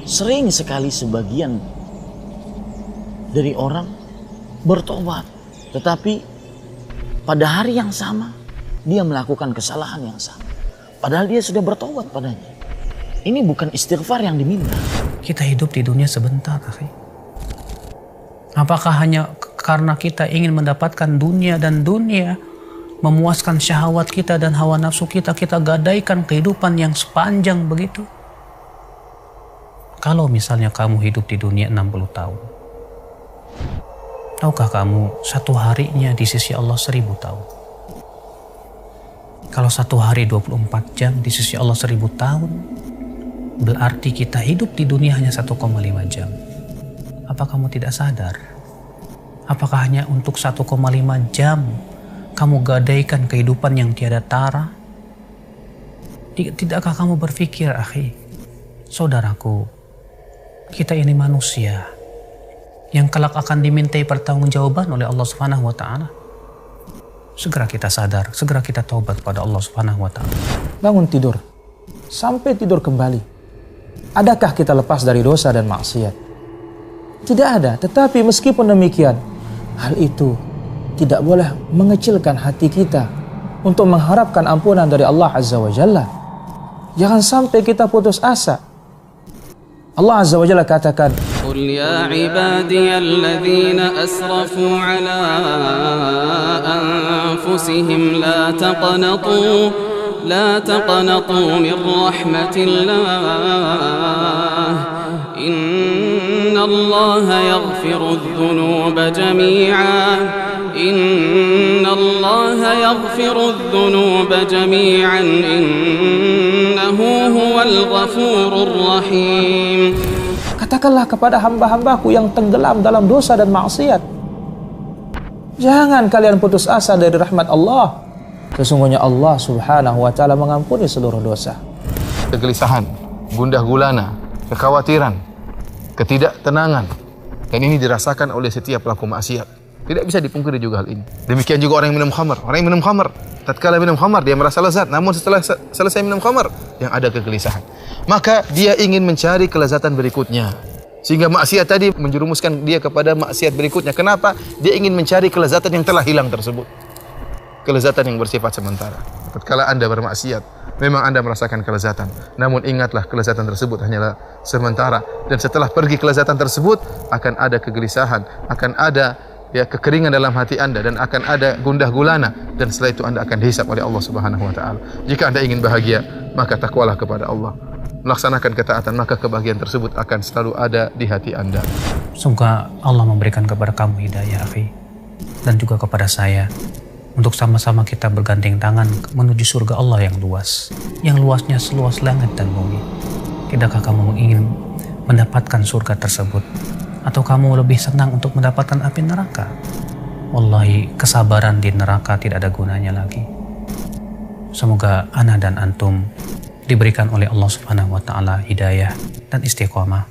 Sering sekali sebagian dari orang bertobat, tetapi pada hari yang sama dia melakukan kesalahan yang sama, padahal dia sudah bertobat padanya. Ini bukan istighfar yang diminta. Kita hidup di dunia sebentar, akhi. Apakah hanya karena kita ingin mendapatkan dunia dan dunia memuaskan syahwat kita dan hawa nafsu kita, kita gadaikan kehidupan yang sepanjang begitu? Kalau misalnya kamu hidup di dunia 60 tahun, tahukah kamu satu harinya di sisi Allah 1000 tahun? Kalau satu hari 24 jam di sisi Allah 1000 tahun, berarti kita hidup di dunia hanya 1,5 jam. Apa kamu tidak sadar? Apakah hanya untuk 1,5 jam kamu gadaikan kehidupan yang tiada tara? Tidakkah kamu berpikir, akhi, saudaraku, kita ini manusia yang kelak akan dimintai pertanggungjawaban oleh Allah Subhanahu wa taala. Segera kita sadar, segera kita taubat kepada Allah Subhanahu wa taala. Bangun tidur sampai tidur kembali. Adakah kita lepas dari dosa dan maksiat? Tidak ada. Tetapi meskipun demikian, hal itu tidak boleh mengecilkan hati kita untuk mengharapkan ampunan dari Allah Azza wa Jalla. Jangan sampai kita putus asa. Allah Azza wa Jalla katakan, "Qul ya ibadiyalladzina asrafu ala anfusihim la taqnatu min rahmatillah. Innallaha yaghfiru adh-dhunuba jami'an. Innallaha yaghfiru adh-dhunuba jami'an. Innahu huwal ghafurur rahim." Katakanlah kepada hamba-hambaku yang tenggelam dalam dosa dan maksiat, jangan kalian putus asa dari rahmat Allah. Sesungguhnya Allah Subhanahu wa taala mengampuni seluruh dosa. Kegelisahan, gundah gulana, kekhawatiran, ketidaktenangan, dan ini dirasakan oleh setiap pelaku maksiat. Tidak bisa dipungkiri juga hal ini. Demikian juga orang yang minum khamar. Orang yang minum khamar, tatkala minum khamar dia merasa lezat, namun setelah selesai minum khamar yang ada kegelisahan. Maka dia ingin mencari kelezatan berikutnya. Sehingga maksiat tadi menjerumuskan dia kepada maksiat berikutnya. Kenapa? Dia ingin mencari kelezatan yang telah hilang tersebut. Kelezatan yang bersifat sementara. Tatkala Anda bermaksiat, memang Anda merasakan kelezatan. Namun ingatlah, kelezatan tersebut hanyalah sementara. Dan setelah pergi kelezatan tersebut, akan ada kegelisahan, akan ada kekeringan dalam hati Anda, dan akan ada gundah gulana, dan setelah itu Anda akan dihisab oleh Allah Subhanahu wa taala. Jika Anda ingin bahagia, maka takwalah kepada Allah. Melaksanakan ketaatan, maka kebahagiaan tersebut akan selalu ada di hati Anda. Semoga Allah memberikan kepada kamu hidayah, akhi, dan juga kepada saya, untuk sama-sama kita bergandeng tangan menuju surga Allah yang luas, yang luasnya seluas langit dan bumi. Tidakkah kamu ingin mendapatkan surga tersebut? Atau kamu lebih senang untuk mendapatkan api neraka? Wallahi, kesabaran di neraka tidak ada gunanya lagi. Semoga ana dan antum diberikan oleh Allah Subhanahu wa taala hidayah dan istiqomah